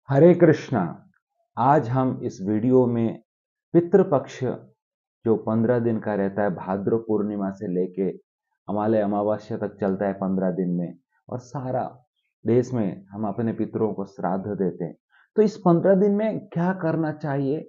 हरे कृष्णा। आज हम इस वीडियो में पितृपक्ष जो 15 दिन का रहता है, भाद्र पूर्णिमा से लेके अमाले अमावस्या तक चलता है 15 दिन में, और सारा देश में हम अपने पितरों को श्राद्ध देते हैं। तो इस 15 दिन में क्या करना चाहिए,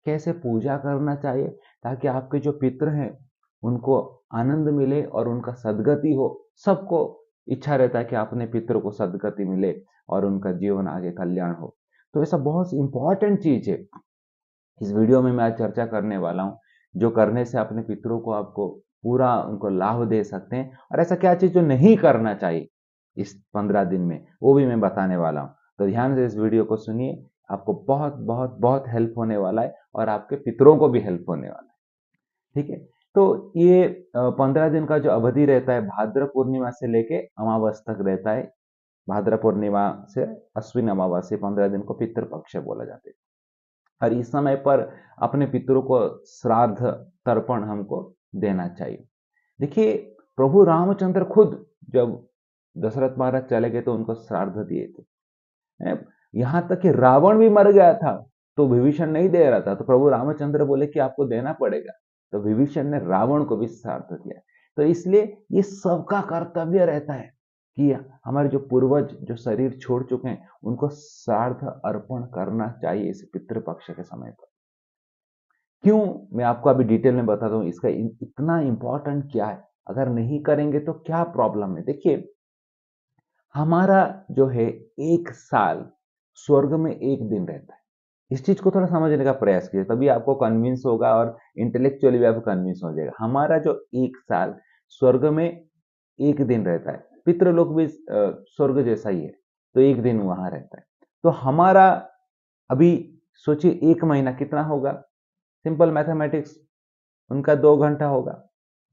कैसे पूजा करना चाहिए, ताकि आपके जो पितर हैं उनको आनंद मिले और उनका सद्गति हो। सबको इच्छा रहता है कि अपने पितर को सद्गति मिले और उनका जीवन आगे कल्याण हो। तो ऐसा बहुत इंपॉर्टेंट चीज है, इस वीडियो में मैं आज चर्चा करने वाला हूँ, जो करने से अपने पितरों को आपको पूरा उनको लाभ दे सकते हैं। और ऐसा क्या चीज जो नहीं करना चाहिए इस 15 दिन में, वो भी मैं बताने वाला हूँ। तो ध्यान से इस वीडियो को सुनिए, आपको बहुत बहुत बहुत हेल्प होने वाला है और आपके पितरों को भी हेल्प होने वाला है। ठीक है। तो ये 15 दिन का जो अवधि रहता है, भाद्र पूर्णिमा से लेके अमावस तक रहता है। भाद्र पूर्णिमा से अश्विन अमावस्या 15 दिन को पितृपक्ष बोला जाता है। और इस समय पर अपने पितरों को श्राद्ध तर्पण हमको देना चाहिए। देखिए, प्रभु रामचंद्र खुद जब दशरथ महाराज चले गए तो उनको श्राद्ध दिए थे। यहां तक कि रावण भी मर गया था तो विभीषण नहीं दे रहा था, तो प्रभु रामचंद्र बोले कि आपको देना पड़ेगा, तो विभीषण ने रावण को भी श्राद्ध दिया। तो इसलिए ये सबका कर्तव्य रहता है कि हमारे जो पूर्वज जो शरीर छोड़ चुके हैं उनको श्राद्ध अर्पण करना चाहिए इस पितृपक्ष के समय पर। क्यों, मैं आपको अभी डिटेल में बताता हूँ इसका इतना इंपॉर्टेंट क्या है। अगर नहीं करेंगे तो क्या प्रॉब्लम है। देखिए, हमारा जो है एक साल स्वर्ग में एक दिन रहता है। इस चीज को थोड़ा समझने का प्रयास कीजिए, तभी आपको कन्विंस होगा और इंटेलेक्चुअली भी आपको कन्विंस हो जाएगा। हमारा जो एक साल स्वर्ग में एक दिन रहता है, पितृलोक भी स्वर्ग जैसा ही है, तो एक दिन वहां रहता है। तो हमारा अभी सोचिए, एक महीना कितना होगा। सिंपल मैथमेटिक्स, उनका 2 घंटा होगा,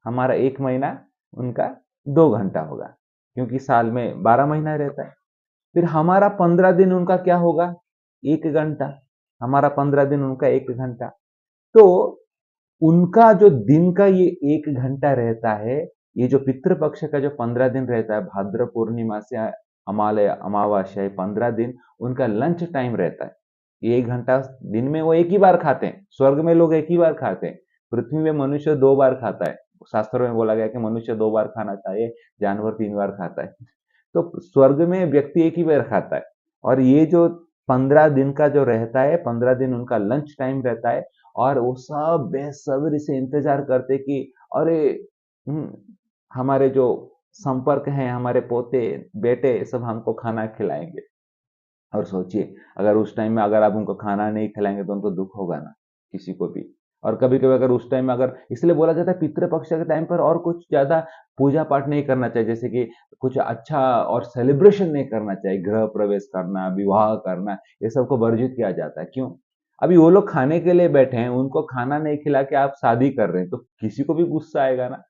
हमारा एक महीना उनका 2 घंटा होगा, क्योंकि साल में 12 महीना रहता है। फिर हमारा 15 दिन उनका क्या होगा, 1 घंटा। हमारा 15 दिन उनका 1 घंटा। तो उनका जो दिन का ये 1 घंटा रहता है, ये जो पितृपक्ष का जो 15 दिन रहता है, भाद्र पूर्णिमा से अमालय अमावस्या 15 दिन, उनका लंच टाइम रहता है। ये 1 घंटा दिन में वो एक ही बार खाते हैं। स्वर्ग में लोग एक ही बार खाते हैं, पृथ्वी में मनुष्य 2 बार खाता है। शास्त्रों में बोला गया कि मनुष्य 2 बार खाना चाहिए, जानवर 3 बार खाता है। तो स्वर्ग में व्यक्ति एक ही बार खाता है। और ये जो 15 दिन का जो रहता है, 15 दिन उनका लंच टाइम रहता है। और वो सब बेसब्री से इंतजार करते कि अरे, हम्म, हमारे जो संपर्क हैं, हमारे पोते बेटे सब हमको खाना खिलाएंगे। और सोचिए, अगर उस टाइम में अगर आप उनको खाना नहीं खिलाएंगे तो उनको दुख होगा ना, किसी को भी। और कभी कभी अगर उस टाइम में, अगर इसलिए बोला जाता है पितृपक्ष के टाइम पर और कुछ ज्यादा पूजा पाठ नहीं करना चाहिए, जैसे कि कुछ अच्छा और सेलिब्रेशन नहीं करना चाहिए। गृह प्रवेश करना, विवाह करना, ये सबको वर्जित किया जाता है। क्यों? अभी वो लोग खाने के लिए बैठे हैं, उनको खाना नहीं खिला के आप शादी कर रहे हैं, तो किसी को भी गुस्सा आएगा ना।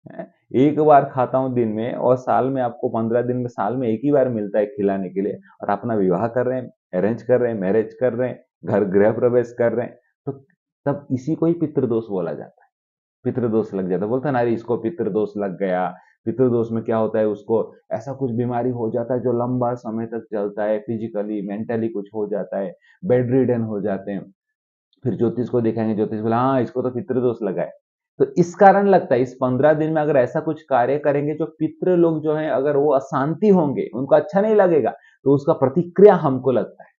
हैं? एक बार खाता हूँ दिन में, और साल में आपको 15 दिन में, साल में एक ही बार मिलता है खिलाने के लिए, और अपना विवाह कर रहे हैं, अरेंज कर रहे हैं, मैरिज कर रहे हैं, घर गृह प्रवेश कर रहे हैं। तो तब इसी को ही पितृदोष बोला जाता है। पितृदोष लग जाता है, बोलता है ना, अरे इसको पितृदोष लग गया। पितृदोष में क्या होता है, उसको ऐसा कुछ बीमारी हो जाता है जो लंबा समय तक चलता है, फिजिकली मेंटली कुछ हो जाता है, बेड रिडन हो जाते हैं। फिर ज्योतिष को दिखाएंगे, ज्योतिष बोला हाँ इसको तो पितृदोष लगा है। तो इस कारण लगता है, इस 15 दिन में अगर ऐसा कुछ कार्य करेंगे, जो पितृ लोग जो है अगर वो अशांति होंगे, उनको अच्छा नहीं लगेगा, तो उसका प्रतिक्रिया हमको लगता है।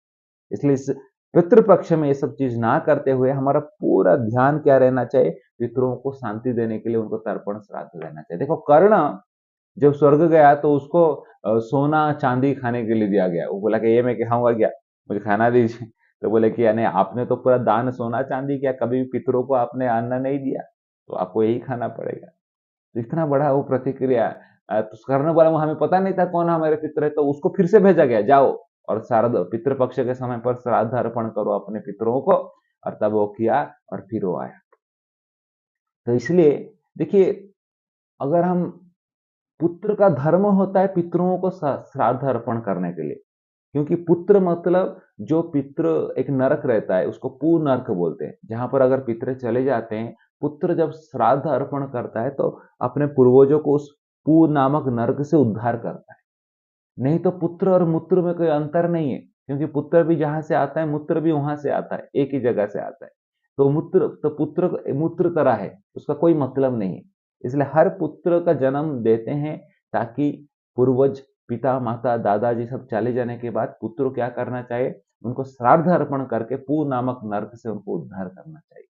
इसलिए इस पितृपक्ष में ये सब चीज ना करते हुए हमारा पूरा ध्यान क्या रहना चाहिए, पितरों को शांति देने के लिए उनको तर्पण श्राद्ध देना चाहिए। देखो, कर्ण जब स्वर्ग गया तो उसको सोना चांदी खाने के लिए दिया गया। वो बोला कि ये मैं खाऊंगा क्या, मुझे खाना दीजिए। तो बोले कि यानी आपने तो पूरा दान सोना चांदी किया, कभी भी पितरों को आपने अन्न नहीं दिया, तो आपको यही खाना पड़ेगा। तो इतना बड़ा वो प्रतिक्रिया। तो कर्ण बोला हमें पता नहीं था कौन हमारे पितर है, तो उसको फिर से भेजा गया, जाओ और शारद पितृपक्ष के समय पर श्राद्ध अर्पण करो अपने पितरों को। और तब वो किया, और फिर वो आया। तो इसलिए देखिए, अगर हम, पुत्र का धर्म होता है पितरों को श्राद्ध अर्पण करने के लिए। क्योंकि पुत्र मतलब, जो पितृ एक नरक रहता है उसको पू नरक बोलते हैं, जहां पर अगर पितृ चले जाते हैं, पुत्र जब श्राद्ध अर्पण करता है तो अपने पूर्वजों को उस पू नामक नरक से उद्धार करता है। नहीं तो पुत्र और मूत्र में कोई अंतर नहीं है। क्योंकि पुत्र भी जहां से आता है मूत्र भी वहां से आता है, एक ही जगह से आता है। तो पुत्र मूत्र तरह है, उसका कोई मतलब नहीं है। इसलिए हर पुत्र का जन्म देते हैं ताकि पूर्वज पिता माता दादाजी सब चले जाने के बाद पुत्र क्या करना चाहिए, उनको श्राद्ध अर्पण करके पूर नामक नरक से उनको उद्धार करना चाहिए।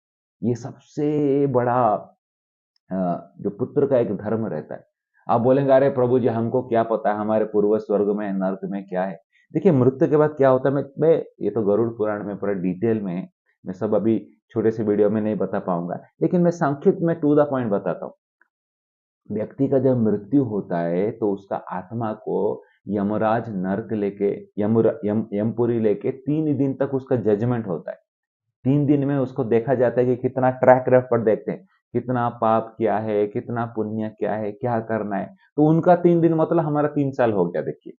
ये सबसे बड़ा जो पुत्र का एक धर्म रहता है। आप बोलेंगे अरे प्रभु जी हमको क्या पता है हमारे पूर्वज स्वर्ग में नर्क में क्या है। देखिए मृत्यु के बाद क्या होता है, मैं ये तो गरुड़ पुराण में पूरा डिटेल में है, मैं सब अभी छोटे से वीडियो में नहीं बता पाऊंगा, लेकिन मैं संक्षिप्त में टू द पॉइंट बताता हूँ। व्यक्ति का जब मृत्यु होता है तो उसका आत्मा को यमराज नर्क लेके यमपुरी लेके 3 दिन तक उसका जजमेंट होता है। 3 दिन में उसको देखा जाता है कि कितना ट्रैक रेकॉर्ड देखते हैं, कितना पाप किया है, कितना पुण्य किया है, क्या करना है। तो उनका 3 दिन मतलब हमारा 3 साल हो गया, देखिए,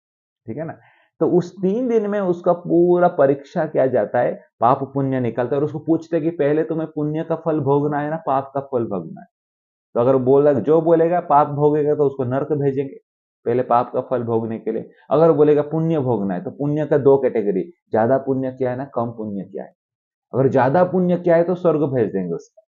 ठीक है ना। तो उस 3 दिन में उसका पूरा परीक्षा किया जाता है, पाप पुण्य निकलता है और उसको पूछते हैं कि पहले तुम्हें पुण्य का फल भोगना है ना पाप का फल भोगना है। तो अगर बोला जो बोलेगा पाप भोगेगा तो उसको नर्क भेजेंगे पहले पाप का फल भोगने के लिए। अगर बोलेगा पुण्य भोगना है तो पुण्य का 2 कैटेगरी, ज्यादा पुण्य किया है ना कम पुण्य किया है। अगर ज्यादा पुण्य किया है तो स्वर्ग भेज देंगे उसको,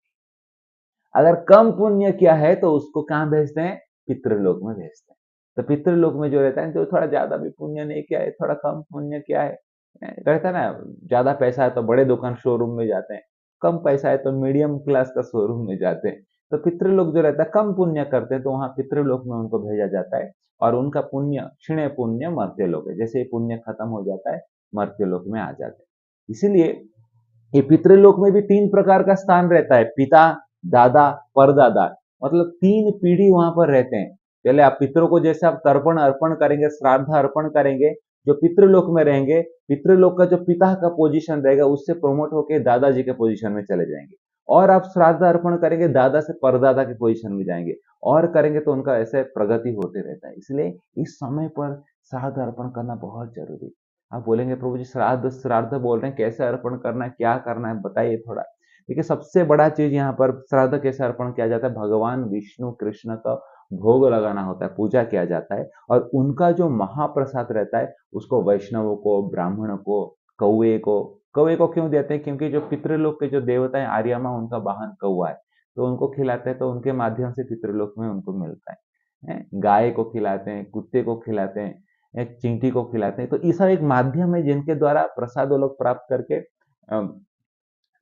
अगर कम पुण्य किया है तो उसको कहाँ भेजते हैं, पितृलोक में भेजते हैं। तो पितृलोक में जो रहता है, जो थोड़ा ज्यादा भी पुण्य नहीं किया है, थोड़ा कम पुण्य किया है, कहता है ना, ज्यादा पैसा है तो बड़े दुकान शोरूम में जाते हैं, कम पैसा है तो मीडियम क्लास का शोरूम में जाते हैं। तो पितृलोक जो रहता है कम पुण्य करते हैं तो वहां पितृलोक में उनको भेजा जाता है, और उनका पुण्य क्षीण पुण्य मर्त्य लोक है, जैसे ही पुण्य खत्म हो जाता है मर्त्य लोक में आ जाते हैं। इसीलिए ये पितृलोक में भी 3 प्रकार का स्थान रहता है, पिता दादा परदादा, मतलब 3 पीढ़ी वहां पर रहते हैं। पहले आप पितरों को जैसे आप तर्पण अर्पण करेंगे, श्राद्ध अर्पण करेंगे, जो पितृलोक में रहेंगे, पितृलोक का जो पिता का पोजीशन रहेगा उससे प्रमोट होकर दादाजी के पोजीशन में चले जाएंगे। और आप श्राद्ध अर्पण करेंगे दादा से परदादा के पोजीशन में जाएंगे, और करेंगे तो उनका ऐसे प्रगति होते रहता है। इसलिए इस समय पर श्राद्ध अर्पण करना बहुत जरूरी है। आप बोलेंगे प्रभु जी श्राद्ध श्राद्ध बोल रहे हैं, कैसे अर्पण करना है, क्या करना है, बताइए थोड़ा। देखिए सबसे बड़ा चीज यहाँ पर श्राद्ध कैसे अर्पण किया जाता है, भगवान विष्णु कृष्ण का भोग लगाना होता है, पूजा किया जाता है, और उनका जो महाप्रसाद रहता है उसको वैष्णवों को, ब्राह्मण को, कौवे को क्यों देते हैं, क्योंकि जो पितृलोक के जो देवता है आर्यमा उनका वाहन कौवा है, तो उनको खिलाते हैं, तो उनके माध्यम से पितृलोक में उनको मिलता है। गाय को खिलाते हैं, कुत्ते को खिलाते हैं, एक चींटी को खिलाते हैं। तो ये सब एक माध्यम है जिनके द्वारा प्रसाद वो लोग प्राप्त करके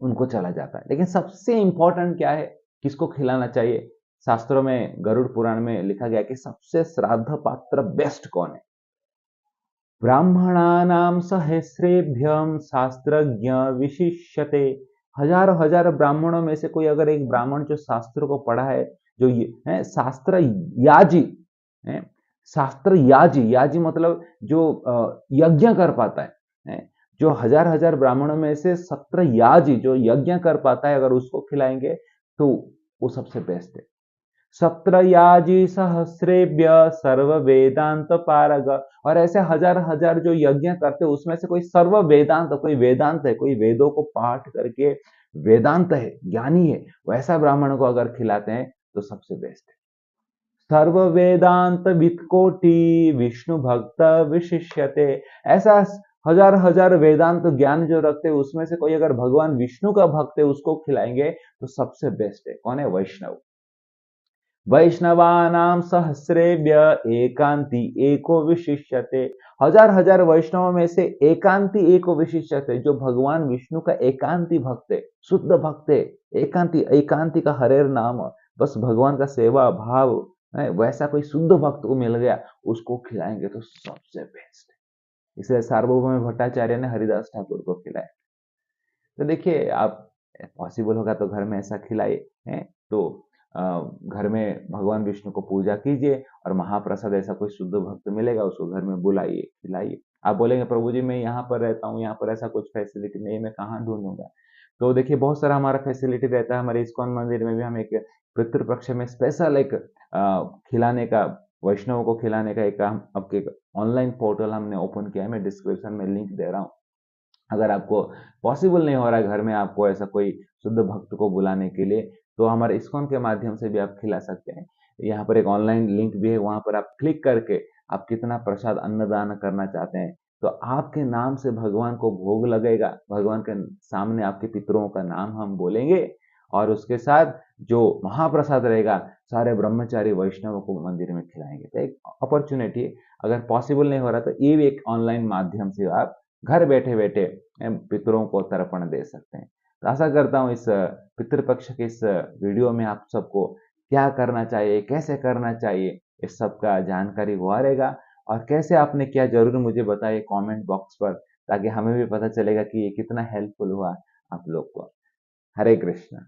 उनको चला जाता है। लेकिन सबसे इंपॉर्टेंट क्या है, किसको खिलाना चाहिए, शास्त्रों में गरुड़ पुराण में लिखा गया कि सबसे श्राद्ध पात्र बेस्ट कौन है। ब्राह्मणानाम सहस्रेभ्यम शास्त्रज्ञ विशिष्यते। हजार हजार ब्राह्मणों में से कोई अगर एक ब्राह्मण जो शास्त्र को पढ़ा है, जो ये है शास्त्र याजी है, शास्त्र याजी, याजी मतलब जो यज्ञ कर पाता है, जो हजार हजार ब्राह्मणों में से सत्र याजी जो यज्ञ कर पाता है, अगर उसको खिलाएंगे तो वो सबसे बेस्ट है। सत्रयाजी सहस्रेभ्य सर्व वेदांत पारग। और ऐसे हजार हजार जो यज्ञ करते हैं उसमें से कोई सर्व वेदांत, कोई वेदांत है, कोई वेदों को पाठ करके वेदांत है, ज्ञानी है, वैसा ब्राह्मण को अगर खिलाते हैं तो सबसे बेस्ट है। सर्व वेदांत वित्कोटि विष्णु भक्त विशिष्यते। ऐसा हजार हजार वेदांत ज्ञान जो रखते हैं उसमें से कोई अगर भगवान विष्णु का भक्त है उसको खिलाएंगे तो सबसे बेस्ट है। कौन है, वैष्णव। वैष्णवानाम सहस्रेभ्य एकांति एको विशिष्यते। हजार हजार वैष्णवों में से एकांति एको विशिष्यते, जो भगवान विष्णु का एकांति भक्त है, शुद्ध भक्त है, एकांति, एकांति का हरेर नाम, बस भगवान का सेवा भाव है, वैसा कोई शुद्ध भक्त को मिल गया उसको खिलाएंगे तो सबसे बेस्ट है। इसलिए सार्वभौम भट्टाचार्य ने हरिदास ठाकुर को खिलाया। तो देखिए आप पॉसिबल होगा तो घर में ऐसा खिलाइए, हैं तो घर में भगवान विष्णु को पूजा कीजिए, और महाप्रसाद ऐसा कोई शुद्ध भक्त मिलेगा उसको घर में बुलाइए, खिलाइए। आप बोलेंगे प्रभु जी मैं यहाँ पर रहता हूँ, यहाँ पर ऐसा कुछ फैसिलिटी नहीं, मैं कहाँ ढूंढूंगा। तो देखिए बहुत सारा हमारा फैसिलिटी रहता है, हमारे इस्कॉन मंदिर में भी हम एक पितृपक्ष में स्पेशल एक खिलाने का, वैष्णव को खिलाने का एक हम आपके ऑनलाइन पोर्टल हमने ओपन किया है, मैं डिस्क्रिप्शन में लिंक दे रहा हूँ। अगर आपको पॉसिबल नहीं हो रहा है घर में आपको ऐसा कोई शुद्ध भक्त को बुलाने के लिए, तो हमारे इस्कॉन के माध्यम से भी आप खिला सकते हैं। यहाँ पर एक ऑनलाइन लिंक भी है, वहां पर आप क्लिक करके आप कितना प्रसाद अन्नदान करना चाहते हैं तो आपके नाम से भगवान को भोग लगेगा, भगवान के सामने आपके पितरों का नाम हम बोलेंगे और उसके साथ जो महाप्रसाद रहेगा सारे ब्रह्मचारी वैष्णवों को मंदिर में खिलाएंगे। तो एक अपॉर्चुनिटी, अगर पॉसिबल नहीं हो रहा तो ये भी एक ऑनलाइन माध्यम से आप घर बैठे बैठे पितरों को तर्पण दे सकते हैं। तो आशा करता हूँ इस पितृपक्ष के इस वीडियो में आप सबको क्या करना चाहिए, कैसे करना चाहिए, इस सब का जानकारी हुआ रहेगा। और कैसे आपने किया जरूर मुझे बताइए कमेंट बॉक्स पर, ताकि हमें भी पता चलेगा कि ये कितना हेल्पफुल हुआ आप लोग को। हरे कृष्णा।